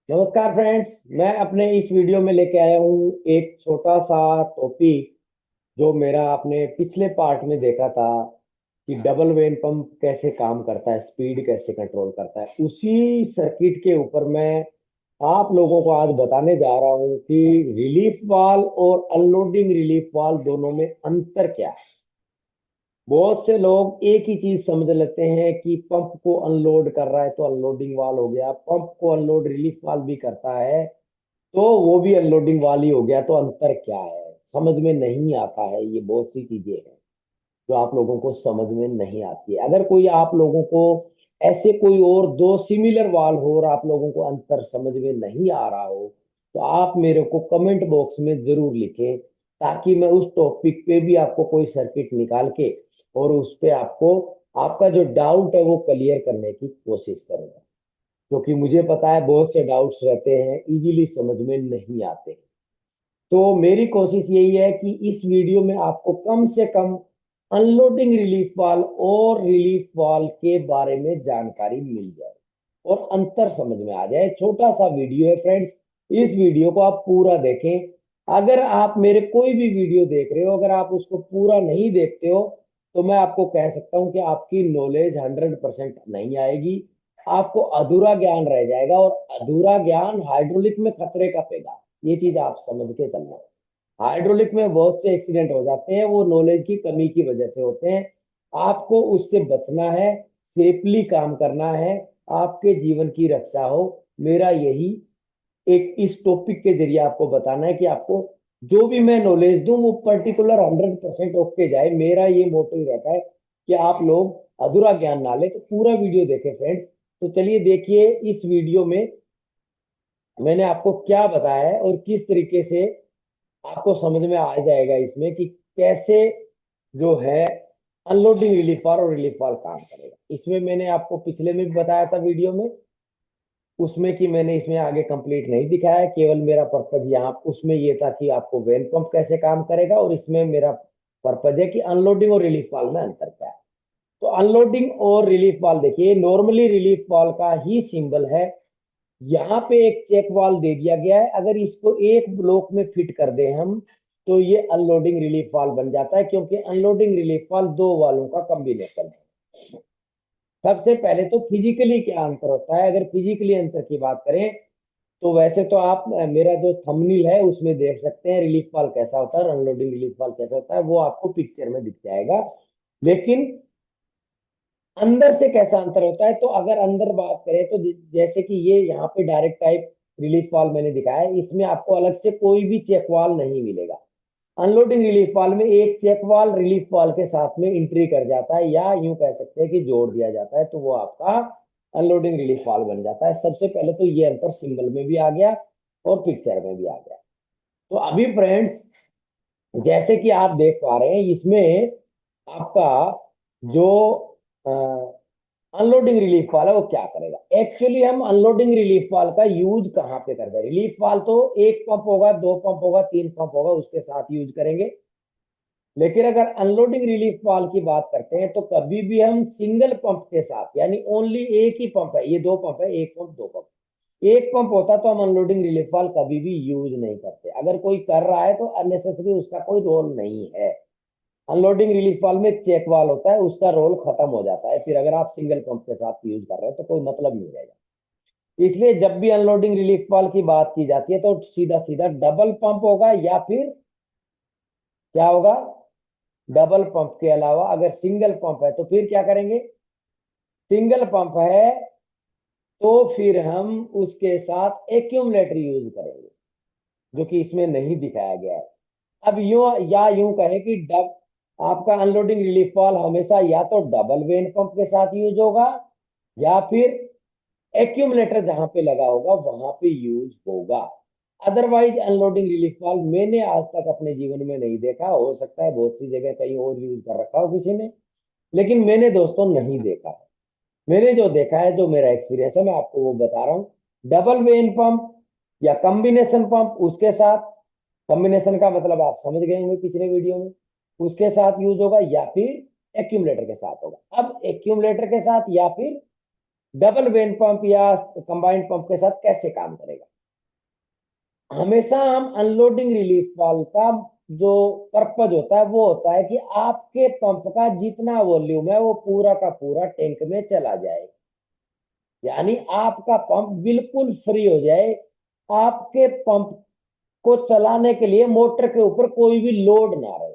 नमस्कार फ्रेंड्स, मैं अपने इस वीडियो में लेके आया हूँ एक छोटा सा टॉपिक जो मेरा आपने पिछले पार्ट में देखा था कि डबल वेन पंप कैसे काम करता है, स्पीड कैसे कंट्रोल करता है। उसी सर्किट के ऊपर मैं आप लोगों को आज बताने जा रहा हूँ कि रिलीफ वाल्व और अनलोडिंग रिलीफ वाल्व दोनों में अंतर क्या है। बहुत से लोग एक ही चीज समझ लेते हैं कि पंप को अनलोड कर रहा है तो अनलोडिंग वाल्व हो गया, पंप को अनलोड रिलीफ वाल्व भी करता है तो वो भी अनलोडिंग वाली हो गया। तो अंतर क्या है समझ में नहीं आता है। ये बहुत सी चीजें हैं जो आप लोगों को समझ में नहीं आती है। अगर कोई आप लोगों को ऐसे कोई और दो सिमिलर वाल हो और आप लोगों को अंतर समझ में नहीं आ रहा हो तो आप मेरे को कमेंट बॉक्स में जरूर लिखें, ताकि मैं उस टॉपिक पे भी आपको कोई सर्किट निकाल के और उस पे आपको आपका जो डाउट है वो क्लियर करने की कोशिश करूंगा। क्योंकि मुझे पता है बहुत से डाउट्स रहते हैं, इजीली समझ में नहीं आते। तो मेरी कोशिश यही है कि इस वीडियो में आपको कम से कम अनलोडिंग रिलीफ वाल्व और रिलीफ वाल्व के बारे में जानकारी मिल जाए और अंतर समझ में आ जाए। छोटा सा वीडियो है फ्रेंड्स, इस वीडियो को आप पूरा देखें। अगर आप मेरे कोई भी वीडियो देख रहे हो, अगर आप उसको पूरा नहीं देखते हो तो मैं आपको कह सकता हूं कि आपकी नॉलेज 100% नहीं आएगी, आपको अधूरा ज्ञान रह जाएगा और अधूरा ज्ञान हाइड्रोलिक में खतरे का पैदा। ये चीज आप समझ के चलना। हाइड्रोलिक में बहुत से एक्सीडेंट हो जाते हैं, वो नॉलेज की कमी की वजह से होते हैं। आपको उससे बचना है, सेफली काम करना है, आपके जीवन की रक्षा हो। मेरा यही एक इस टॉपिक के जरिए आपको बताना है कि आपको जो भी मैं नॉलेज दूं वो पर्टिकुलर 100% ओके जाए। मेरा ये मोटो ही रहता है कि आप लोग अधूरा ज्ञान ना ले। तो पूरा वीडियो देखें फ्रेंड्स। तो चलिए देखिए इस वीडियो में मैंने आपको क्या बताया है और किस तरीके से आपको समझ में आ जाएगा इसमें कि कैसे जो है अनलोडिंग रिलीफ वाल्व और रिलीफ वाल्व काम करेगा। इसमें मैंने आपको पिछले में भी बताया था वीडियो में, उसमें कि मैंने इसमें आगे कंप्लीट नहीं दिखाया है। केवल मेरा पर्पज यहाँ उसमें ये था कि आपको वेन पंप कैसे काम करेगा, और इसमें मेरा पर्पज है कि अनलोडिंग और रिलीफ वाल्व में अंतर क्या है। तो अनलोडिंग और रिलीफ वाल्व देखिए, नॉर्मली रिलीफ वाल्व का ही सिंबल है। यहाँ पे एक चेक वाल्व दे दिया गया है, अगर इसको एक ब्लॉक में फिट कर दें हम तो ये अनलोडिंग रिलीफ वाल्व बन जाता है, क्योंकि अनलोडिंग रिलीफ वाल्व दो वाल्वों का कॉम्बिनेशन है। सबसे पहले तो फिजिकली क्या अंतर होता है। अगर फिजिकली अंतर की बात करें तो वैसे तो आप मेरा जो थंबनेल है उसमें देख सकते हैं रिलीफ वाल्व कैसा होता है और अनलोडिंग रिलीफ वाल्व कैसा होता है, वो आपको पिक्चर में दिख जाएगा। लेकिन अंदर से कैसा अंतर होता है, तो अगर अंदर बात करें तो जैसे कि ये यहाँ पे डायरेक्ट टाइप रिलीफ वाल्व मैंने दिखाया है, इसमें आपको अलग से कोई भी चेक वाल्व नहीं मिलेगा। अनलोडिंग रिलीफ वाल्व में एक चेक वाल्व रिलीफ वाल्व के साथ में एंट्री कर जाता है, या यूं कह सकते हैं कि जोड़ दिया जाता है, तो वो आपका अनलोडिंग रिलीफ वाल्व बन जाता है। सबसे पहले तो ये अंतर सिंबल में भी आ गया और पिक्चर में भी आ गया। तो अभी फ्रेंड्स जैसे कि आप देख पा रहे हैं इसमें आपका जो अनलोडिंग रिलीफ वाला वो क्या करेगा। एक्चुअली हम अनलोडिंग रिलीफ वाल का यूज कहाँ पे करते हैं। रिलीफ वाल तो एक पंप होगा, दो पंप होगा, तीन पंप होगा, उसके साथ यूज करेंगे। लेकिन अगर अनलोडिंग रिलीफ वाल की बात करते हैं तो कभी भी हम सिंगल पंप के साथ, यानी ओनली एक ही पंप है, ये दो पंप है, एक पंप दो पंप, एक पंप होता तो हम अनलोडिंग रिलीफ वाल कभी भी यूज नहीं करते। अगर कोई कर रहा है तो अननेसेसरी उसका कोई रोल नहीं है। अनलोडिंग रिलीफ वाल्व में चेक वाल होता है, उसका रोल खत्म हो जाता है फिर अगर आप सिंगल पंप के साथ यूज कर रहे हो तो कोई मतलब नहीं रहेगा। इसलिए जब भी अनलोडिंग रिलीफ वाल्व की बात की जाती है तो सीधा सीधा डबल पंप होगा, या फिर क्या होगा, डबल पंप के अलावा अगर सिंगल पंप है तो फिर क्या करेंगे। सिंगल पंप है तो फिर हम उसके साथ एक्यूमुलेटर यूज करेंगे, जो कि इसमें नहीं दिखाया गया है। अब यूं या यूं कहें कि डब आपका अनलोडिंग रिलीफ वाल्व हमेशा या तो डबल वेन पंप के साथ यूज होगा, या फिर एक्यूमुलेटर जहां पे लगा होगा वहां पे यूज होगा। अदरवाइज अनलोडिंग रिलीफ वाल्व मैंने आज तक अपने जीवन में नहीं देखा। हो सकता है बहुत सी जगह कहीं और यूज कर रखा हो किसी ने, लेकिन मैंने दोस्तों नहीं देखा है। मैंने जो देखा है, जो मेरा एक्सपीरियंस है, मैं आपको वो बता रहा हूँ। डबल वेन पंप या कॉम्बिनेशन पंप उसके साथ, कॉम्बिनेशन का मतलब आप समझ गए होंगे पिछले वीडियो में, उसके साथ यूज होगा, या फिर एक्यूमुलेटर के साथ होगा। अब एक्यूमुलेटर के साथ या फिर डबल वेन पंप या कंबाइंड पंप के साथ कैसे काम करेगा। हमेशा हम अनलोडिंग रिलीफ वाल्व का जो पर्पज होता है वो होता है कि आपके पंप का जितना वॉल्यूम है वो पूरा का पूरा टैंक में चला जाए, यानी आपका पंप बिल्कुल फ्री हो जाए। आपके पंप को चलाने के लिए मोटर के ऊपर कोई भी लोड ना रहे।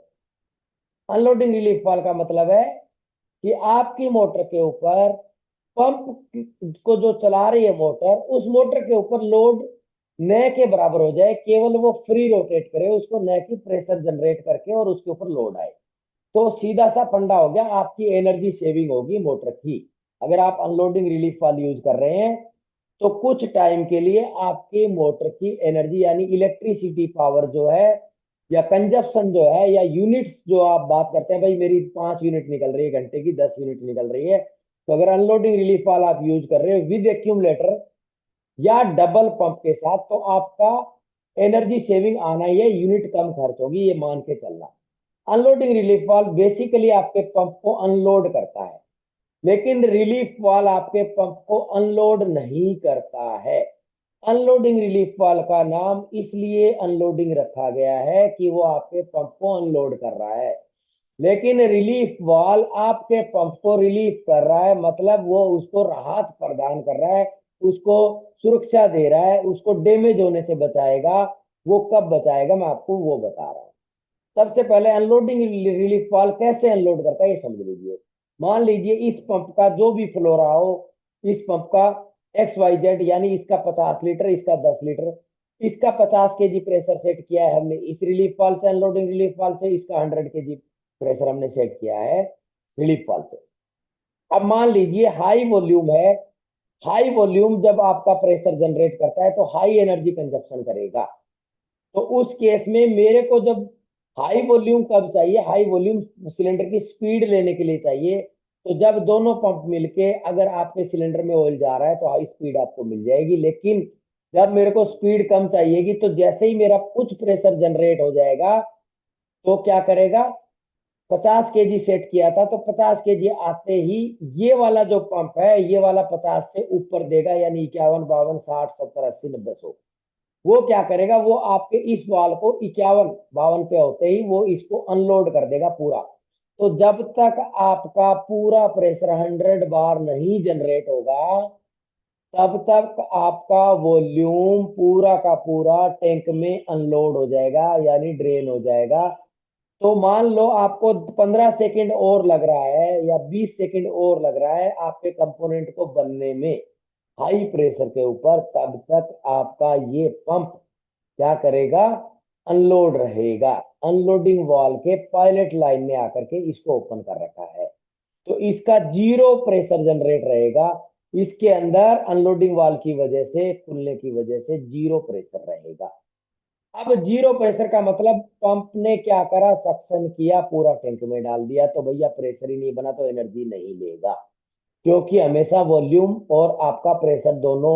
अनलोडिंग रिलीफ वाल्व का मतलब है कि आपकी मोटर के ऊपर, पंप को जो चला रही है मोटर, उस मोटर के ऊपर लोड न के बराबर हो जाए, केवल वो फ्री रोटेट करे उसको, न कि प्रेशर जनरेट करके और उसके ऊपर लोड आए। तो सीधा सा फंडा हो गया, आपकी एनर्जी सेविंग होगी मोटर की। अगर आप अनलोडिंग रिलीफ वाल्व यूज कर रहे हैं तो कुछ टाइम के लिए आपकी मोटर की एनर्जी यानी इलेक्ट्रिसिटी पावर जो है, या कंजप्शन जो है, या यूनिट्स जो आप बात करते हैं, भाई मेरी 5 यूनिट निकल रही है घंटे की, 10 यूनिट निकल रही है, तो अगर अनलोडिंग रिलीफ वाला आप यूज कर रहे हो विद एक्यूमुलेटर या डबल पंप के साथ, तो आपका एनर्जी सेविंग आना ही है, यूनिट कम खर्च होगी, ये मान के चलना। अनलोडिंग रिलीफ वाल्व बेसिकली आपके पंप को अनलोड करता है, लेकिन रिलीफ वाल्व आपके पंप को अनलोड नहीं करता है। अनलोडिंग रिलीफ वाल्व का नाम इसलिए अनलोडिंग रखा गया है कि वो आपके पंप को अनलोड कर रहा है, लेकिन रिलीफ वाल्व आपके पंप को रिलीफ कर रहा है, मतलब वो उसको राहत प्रदान कर रहा है, उसको सुरक्षा दे रहा है, उसको डैमेज होने से बचाएगा। वो कब बचाएगा मैं आपको वो बता रहा हूँ। सबसे पहले अनलोडिंग रिलीफ वाल्व कैसे अनलोड करता है ये समझ लीजिए। मान लीजिए इस पंप का जो भी फ्लो रहा हो, इस पंप का XYZ, यानी इसका 50 लीटर, इसका 10 लीटर, इसका 50 kg प्रेशर सेट किया है हमने इस रिलीफ वाल्व से, अनलोडिंग रिलीफ वाल्व से, इसका 100 kg प्रेशर हमने सेट किया है रिलीफ वाल्व से। अब मान लीजिए हाई वॉल्यूम है, हाई वॉल्यूम जब आपका प्रेशर जनरेट करता है तो हाई एनर्जी कंजप्शन करेगा। तो उस केस में मेरे को जब हाई वॉल्यूम कब चाहिए, हाई वॉल्यूम सिलेंडर की स्पीड लेने के लिए चाहिए। तो जब दोनों पंप मिलके अगर आपके सिलेंडर में ऑयल जा रहा है तो हाई स्पीड आपको मिल जाएगी, लेकिन जब मेरे को स्पीड कम चाहिएगी तो जैसे ही मेरा कुछ प्रेशर जनरेट हो जाएगा तो क्या करेगा, 50 kg सेट किया था तो 50 kg आते ही ये वाला जो पंप है ये वाला 50 से ऊपर देगा, यानी 51, 52, 60, 70, 80, 90, 100। वो क्या करेगा, वो आपके इस वाल को 51, 52 पे होते ही वो इसको अनलोड कर देगा पूरा। तो जब तक आपका पूरा प्रेशर 100 बार नहीं जनरेट होगा तब तक आपका वॉल्यूम पूरा का पूरा टैंक में अनलोड हो जाएगा, यानी ड्रेन हो जाएगा। तो मान लो आपको 15 सेकंड और लग रहा है या 20 सेकंड और लग रहा है आपके कंपोनेंट को बनने में हाई प्रेशर के ऊपर, तब तक आपका ये पंप क्या करेगा, अनलोड रहेगा। अनलोडिंग वाल्व के पायलट लाइन में आकर के इसको ओपन कर रखा है, तो इसका जीरो प्रेशर जनरेट रहेगा। इसके अंदर अनलोडिंग वाल्व की वजह से, खुलने की वजह से जीरो प्रेशर रहेगा। अब जीरो प्रेशर का मतलब पंप ने क्या करा, सक्शन किया, पूरा टैंक में डाल दिया, तो भैया प्रेशर ही नहीं बना तो एनर्जी नहीं लेगा, क्योंकि हमेशा वॉल्यूम और आपका प्रेशर दोनों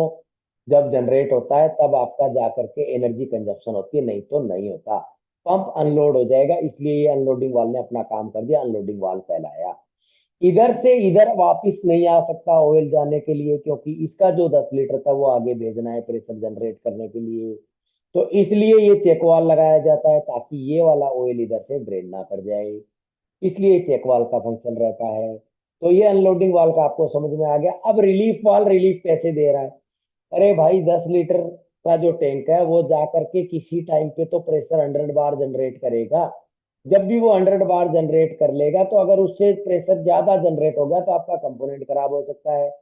जब जनरेट होता है तब आपका जाकर के एनर्जी कंजप्शन होती है, नहीं तो नहीं होता। पंप अनलोड हो जाएगा, इसलिए ये अनलोडिंग वाल्व ने अपना काम कर दिया, अनलोडिंग वाल्व फैलाया। इधर से इधर वापस नहीं आ सकता ऑयल जाने के लिए, क्योंकि इसका जो 10 लीटर था वो आगे भेजना है प्रेशर जनरेट करने के लिए। तो इसलिए ये चेक वाल्व लगाया जाता है ताकि ये वाला ऑयल इधर से ड्रेन ना कर जाए, इसलिए चेक वाल्व का फंक्शन रहता है। तो ये अनलोडिंग वाल्व का आपको समझ में आ गया। अब रिलीफ वाल्व रिलीफ कैसे दे रहा है, अरे भाई 10 लीटर का जो टैंक है वो जाकर के किसी टाइम पे तो प्रेशर 100 बार जनरेट करेगा। जब भी वो 100 बार जनरेट कर लेगा तो अगर उससे प्रेशर ज्यादा जनरेट हो गया तो आपका कंपोनेंट खराब हो सकता है।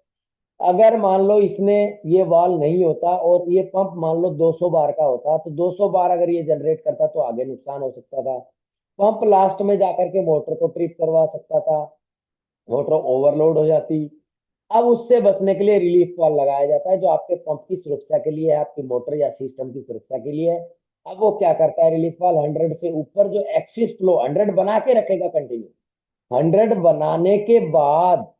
अगर मान लो इसने ये वाल नहीं होता और ये पंप मान लो 200 बार का होता, तो 200 बार अगर ये जनरेट करता तो आगे नुकसान हो सकता था। पंप लास्ट में जाकर के मोटर को ट्रिप करवा सकता था, मोटर ओवरलोड हो जाती। अब उससे बचने के लिए रिलीफ वाल्व लगाया जाता है जो आपके पंप की सुरक्षा के लिए है, आपकी मोटर या सिस्टम की सुरक्षा के लिए है। अब वो क्या करता है, रिलीफ वाल्व 100 से ऊपर जो एक्सिस फ्लो 100 बना के रखेगा कंटिन्यू। 100 बनाने के बाद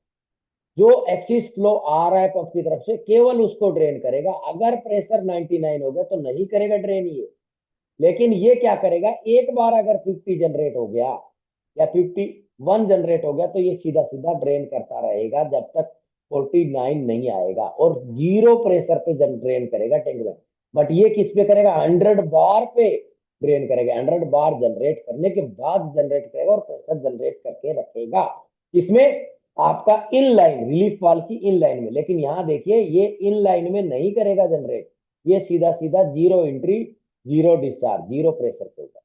जो एक्सिस फ्लो आ रहा है पंप की तरफ से केवल उसको ड्रेन करेगा। अगर प्रेशर 99 हो गया तो नहीं करेगा ड्रेन ये, लेकिन ये क्या करेगा, एक बार अगर 50 जनरेट हो गया या 51 जनरेट हो गया तो ये सीधा सीधा ड्रेन करता रहेगा जब तक 49 नहीं आएगा और 0 प्रेशर पे ड्रेन करेगा टैंक में। बट ये किस पे करेगा, 100 बार पे ड्रेन करेगा। 100 बार जनरेट करने के बाद जनरेट करेगा और प्रेशर जनरेट करके रखेगा। इसमें आपका इन लाइन, रिलीफ वाल की इन लाइन में। लेकिन यहाँ देखिए ये इन लाइन में नहीं करेगा जनरेट, ये सीधा सीधा 0 एंट्री 0 डिस्चार्ज 0 प्रेशर पे होगा।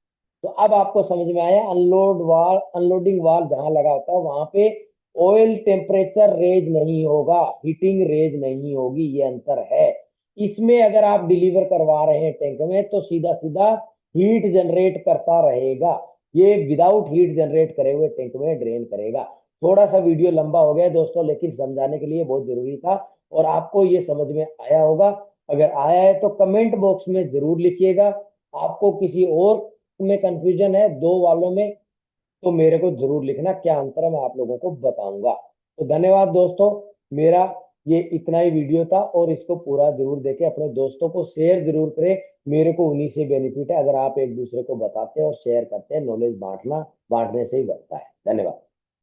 तो अब आपको समझ में आया, अनलोडिंग वाल जहां लगा होता है वहां पे ऑयल टेम्परेचर रेज नहीं होगा, हीटिंग रेज नहीं होगी, ये अंतर है। इसमें अगर आप डिलीवर करवा रहे हैं टैंक में तो सीधा सीधा हीट जनरेट करता रहेगा, ये विदाउट हीट जनरेट करे हुए टैंक में ड्रेन करेगा। थोड़ा सा वीडियो लंबा हो गया दोस्तों, लेकिन समझाने के लिए बहुत जरूरी था और आपको ये समझ में आया होगा। अगर आया है तो कमेंट बॉक्स में जरूर लिखिएगा। आपको किसी और में कंफ्यूजन है दो वालों में तो मेरे को जरूर लिखना, क्या अंतर है मैं आप लोगों को बताऊंगा। तो धन्यवाद दोस्तों, मेरा ये इतना ही वीडियो था और इसको पूरा जरूर देखें, अपने दोस्तों को शेयर जरूर करें। मेरे को उन्हीं से बेनिफिट है, अगर आप एक दूसरे को बताते हैं और शेयर करते हैं, नॉलेज बांटने से ही बढ़ता है। धन्यवाद।